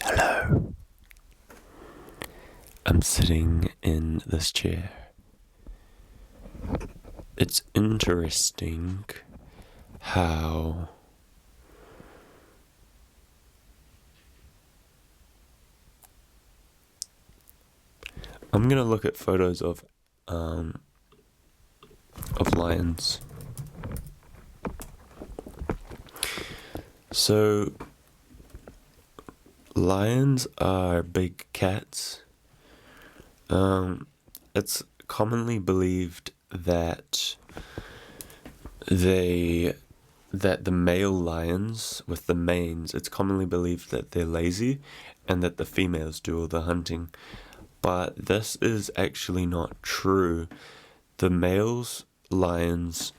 Hello. I'm sitting in this chair. It's interesting how I'm gonna look at photos of lions. So lions are big cats. It's commonly believed that the male lions with the manes, it's commonly believed that they're lazy and that the females do all the hunting. But this is actually not true. The males lions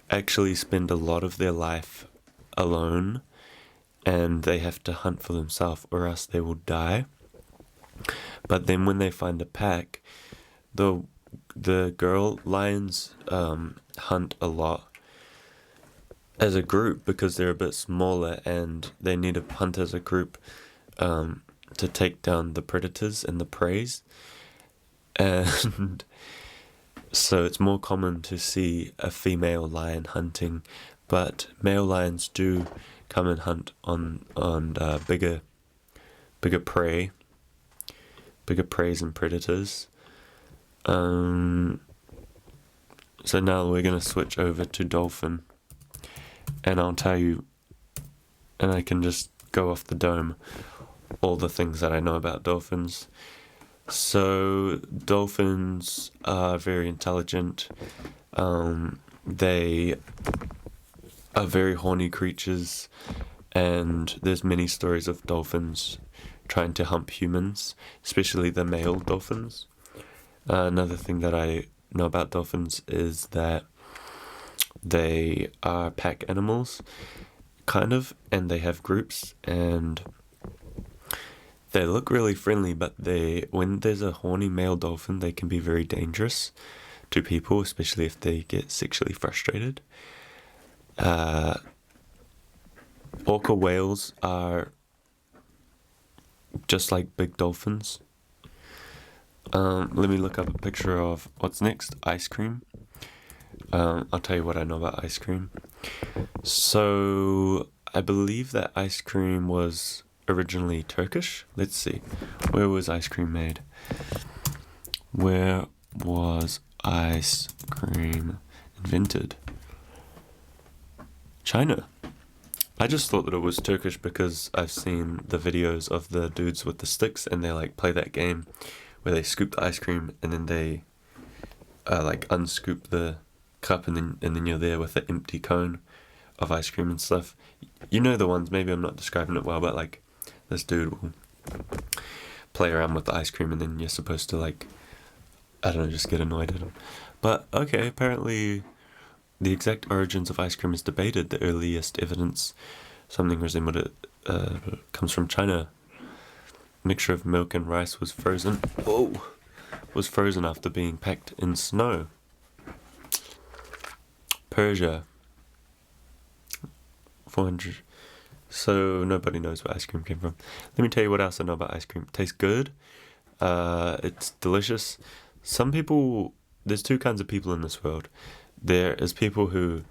actually spend a lot of their life alone, and they have to hunt for themselves or else they will die. But then when they find a pack, the girl lions hunt a lot as a group because they're a bit smaller and they need to hunt as a group to take down the predators and the preys. And so it's more common to see a female lion hunting, but male lions do come and hunt on bigger preys and predators. So now we're gonna switch over to dolphin, and I'll tell you, and I can just go off the dome, all the things that I know about dolphins. So dolphins are very intelligent. They are very horny creatures, and there's many stories of dolphins trying to hump humans, especially the male dolphins. Another thing that I know about dolphins is that they are pack animals, kind of, and they have groups, and they look really friendly, but when there's a horny male dolphin, they can be very dangerous to people, especially if they get sexually frustrated. Orca whales are just like big dolphins. Let me look up a picture of what's next. Ice cream. I'll tell you what I know about ice cream. So I believe that ice cream was originally Turkish. Let's see. Where was ice cream made? Where was ice cream invented? China. I just thought that it was Turkish because I've seen the videos of the dudes with the sticks and they like play that game where they scoop the ice cream and then they like unscoop the cup and then you're there with the empty cone of ice cream and stuff. You know the ones, maybe I'm not describing it well, but like this dude will play around with the ice cream and then you're supposed to like, I don't know, just get annoyed at him. But okay, apparently the exact origins of ice cream is debated. The earliest evidence something resembled it comes from China. Mixture of milk and rice was frozen. Whoa! Was frozen after being packed in snow. Persia. 400. So nobody knows where ice cream came from. Let me tell you what else I know about ice cream. It tastes good. It's delicious. Some people, there's two kinds of people in this world. There is people who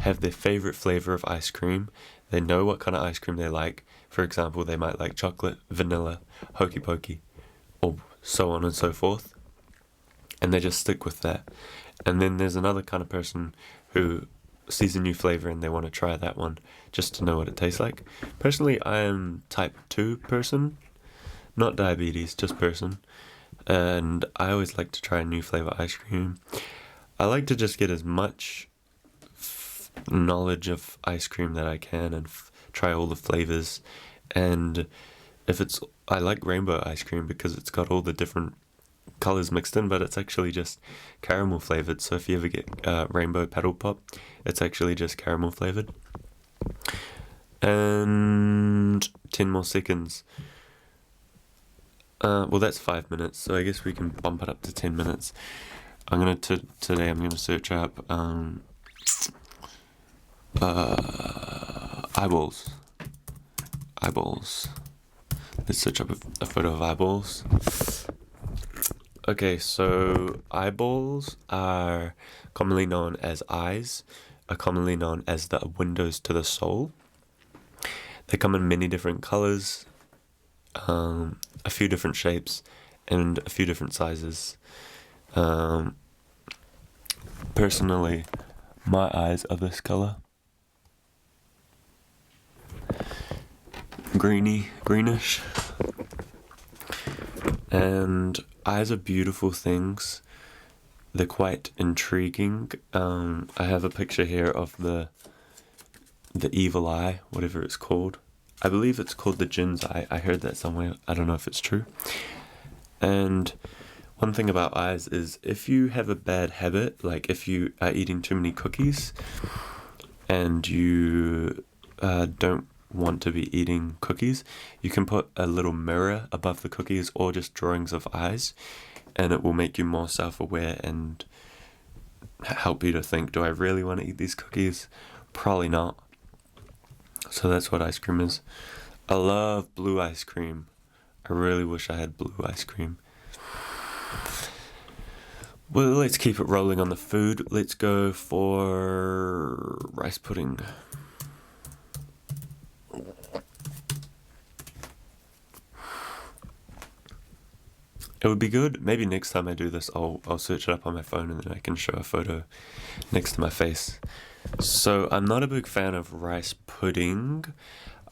have their favorite flavor of ice cream. They know what kind of ice cream they like. For example, they might like chocolate, vanilla, hokey pokey, or so on and so forth. And they just stick with that. And then there's another kind of person who sees a new flavor and they want to try that one just to know what it tastes like. Personally, I am type 2 person, not diabetes, just person. And I always like to try a new flavor ice cream. I like to just get as much knowledge of ice cream that I can and try all the flavors. And I like rainbow ice cream because it's got all the different colors mixed in, but it's actually just caramel flavored. So if you ever get rainbow paddle pop, it's actually just caramel flavored. And 10 more seconds. Well, that's 5 minutes, so I guess we can bump it up to 10 minutes. Today I'm gonna search up Eyeballs. Eyeballs. Let's search up a photo of eyeballs. Okay, so eyeballs are commonly known as eyes, are commonly known as the windows to the soul. They come in many different colors, a few different shapes, and a few different sizes. Personally, my eyes are this color. Greenish. And eyes are beautiful things. They're quite intriguing. I have a picture here of the evil eye, whatever it's called. I believe it's called the Jin's eye. I heard that somewhere. I don't know if it's true. And one thing about eyes is if you have a bad habit, like if you are eating too many cookies and you don't want to be eating cookies, you can put a little mirror above the cookies or just drawings of eyes, and it will make you more self-aware and help you to think, do I really want to eat these cookies? Probably not. So that's what ice cream is. I love blue ice cream. I really wish I had blue ice cream. Well, let's keep it rolling on the food. Let's go for rice pudding. It would be good. Maybe next time I do this, I'll search it up on my phone and then I can show a photo next to my face. So I'm not a big fan of rice pudding.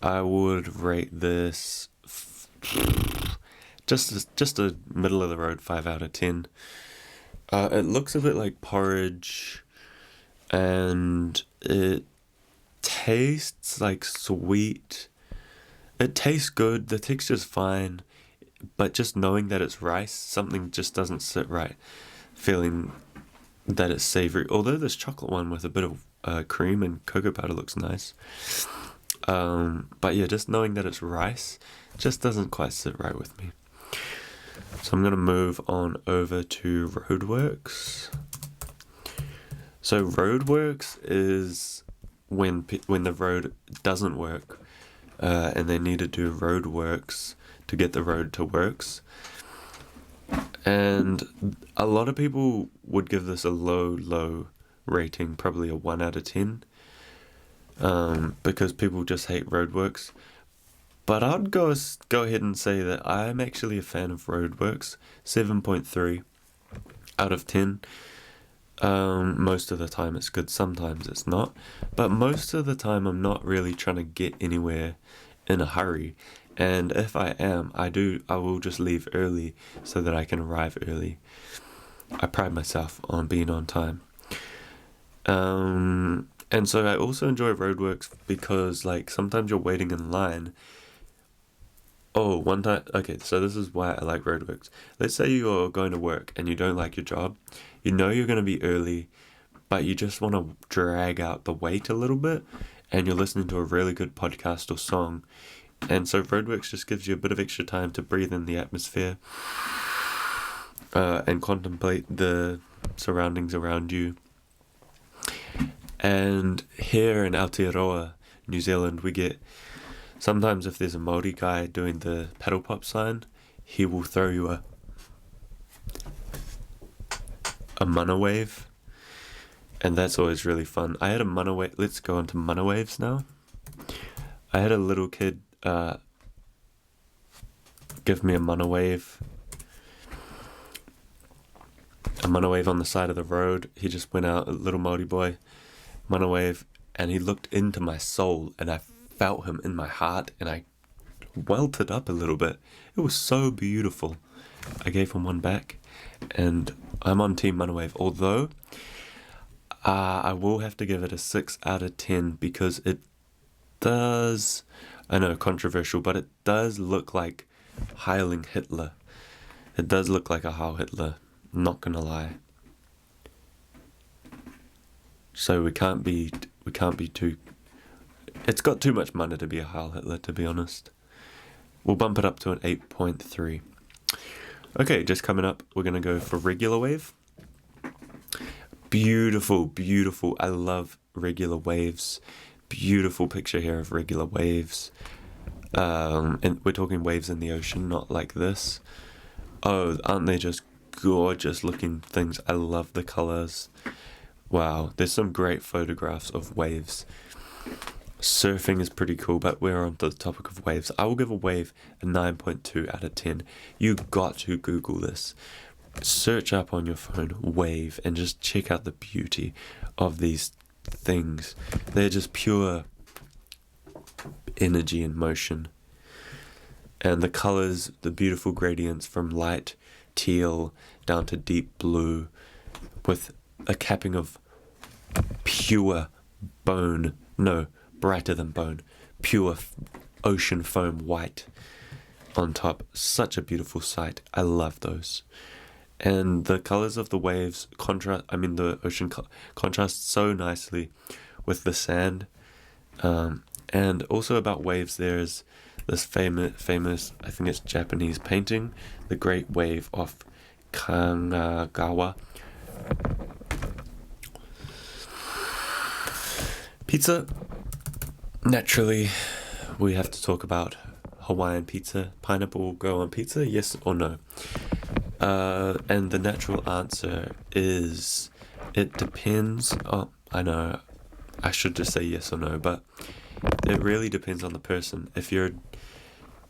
I would rate this just a middle of the road 5 out of 10. It looks a bit like porridge, and it tastes like sweet. It tastes good. The texture's fine. But just knowing that it's rice, something just doesn't sit right. Feeling that it's savory. Although this chocolate one with a bit of cream and cocoa powder looks nice. But yeah, just knowing that it's rice just doesn't quite sit right with me. So I'm going to move on over to roadworks. So roadworks is when the road doesn't work and they need to do roadworks to get the road to works. And a lot of people would give this a low rating, probably a 1 out of 10, because people just hate roadworks. But I'd go ahead and say that I'm actually a fan of roadworks. 7.3 out of 10. Most of the time it's good, sometimes it's not. But most of the time I'm not really trying to get anywhere in a hurry. And if I am, I will just leave early so that I can arrive early. I pride myself on being on time. And so I also enjoy roadworks because, like, sometimes you're waiting in line. Oh, one time, okay, so this is why I like roadworks. Let's say you're going to work and you don't like your job. You know you're going to be early, but you just want to drag out the wait a little bit, and you're listening to a really good podcast or song. And so roadworks just gives you a bit of extra time to breathe in the atmosphere and contemplate the surroundings around you. And here in Aotearoa, New Zealand, we get, sometimes if there's a Māori guy doing the paddle pop sign, he will throw you a mana wave. And that's always really fun. I had a mana wave. Let's go on to mana waves now. I had a little kid give me a mana wave on the side of the road. He just went out, a little Māori boy, mana wave, and he looked into my soul, and I felt him in my heart, and I welted up a little bit. It was so beautiful. I gave him one back, and I'm on team mana wave, although I will have to give it a 6 out of 10 because it does, I know, controversial, but it does look like Heiling Hitler. It does look like a Heil Hitler, not gonna lie. So we can't be too, it's got too much mana to be a Heil Hitler, to be honest. We'll bump it up to an 8.3. Okay, just coming up, we're gonna go for regular wave. Beautiful, beautiful. I love regular waves beautiful picture here of regular waves. And we're talking waves in the ocean, not like this. Oh, aren't they just gorgeous looking things? I love the colors. Wow, there's some great photographs of waves. Surfing is pretty cool, but we're on the topic of waves. I will give a wave a 9.2 out of 10. You got to Google this. Search up on your phone wave and just check out the beauty of these things. They're just pure energy and motion. And the colors, the beautiful gradients from light teal down to deep blue with a capping of pure bone, no, brighter than bone, pure ocean foam white on top. Such a beautiful sight. I love those. And the colors of the waves the ocean contrasts so nicely with the sand. And also about waves, there's this famous, I think it's Japanese painting, The Great Wave off Kanagawa. Pizza. Naturally, we have to talk about Hawaiian pizza. Pineapple go on pizza, yes or no? And the natural answer is it depends. Oh, I know, I should just say yes or no, but it really depends on the person. If you're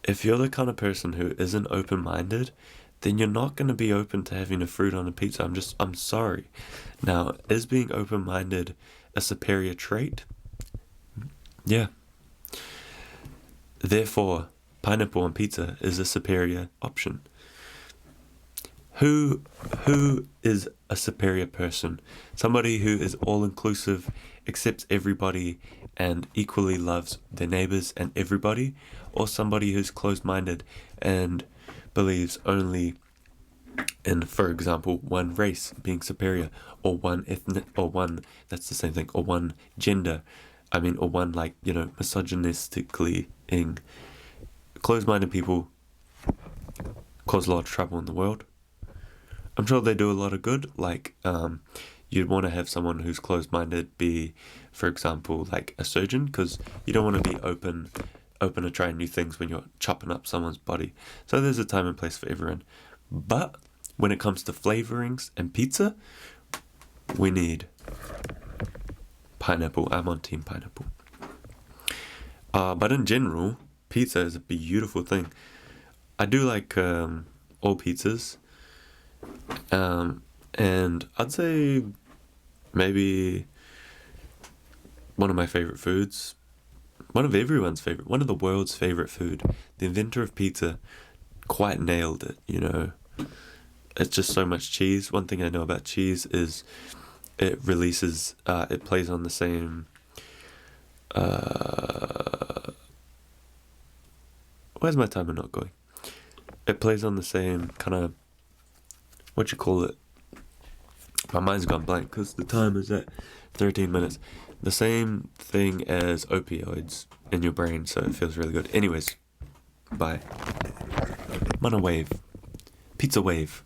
the kind of person who isn't open-minded, then you're not going to be open to having a fruit on a pizza. I'm sorry. Now, is being open-minded a superior trait? Yeah. Therefore, pineapple on pizza is a superior option. Who is a superior person? Somebody who is all-inclusive, accepts everybody, and equally loves their neighbors and everybody, or somebody who's closed-minded and believes only in, for example, one race being superior, or one ethnic, or one, that's the same thing, or one gender, or one, misogynistically closed-minded people cause a lot of trouble in the world. I'm sure they do a lot of good, you'd want to have someone who's closed-minded be, for example, like a surgeon, because you don't want to be open to trying new things when you're chopping up someone's body. So there's a time and place for everyone. But when it comes to flavorings and pizza, we need pineapple. I'm on team pineapple. But in general, pizza is a beautiful thing. I do like all pizzas. And I'd say maybe one of my favorite foods, one of everyone's favorite, one of the world's favorite food. The inventor of pizza quite nailed it, It's just so much cheese. One thing I know about cheese is it releases, it plays on the same, where's my timer not going? It plays on the same kind of, my mind's gone blank because the time is at 13 minutes. The same thing as opioids in your brain, so it feels really good. Anyways, bye. I'm on a wave. Pizza wave.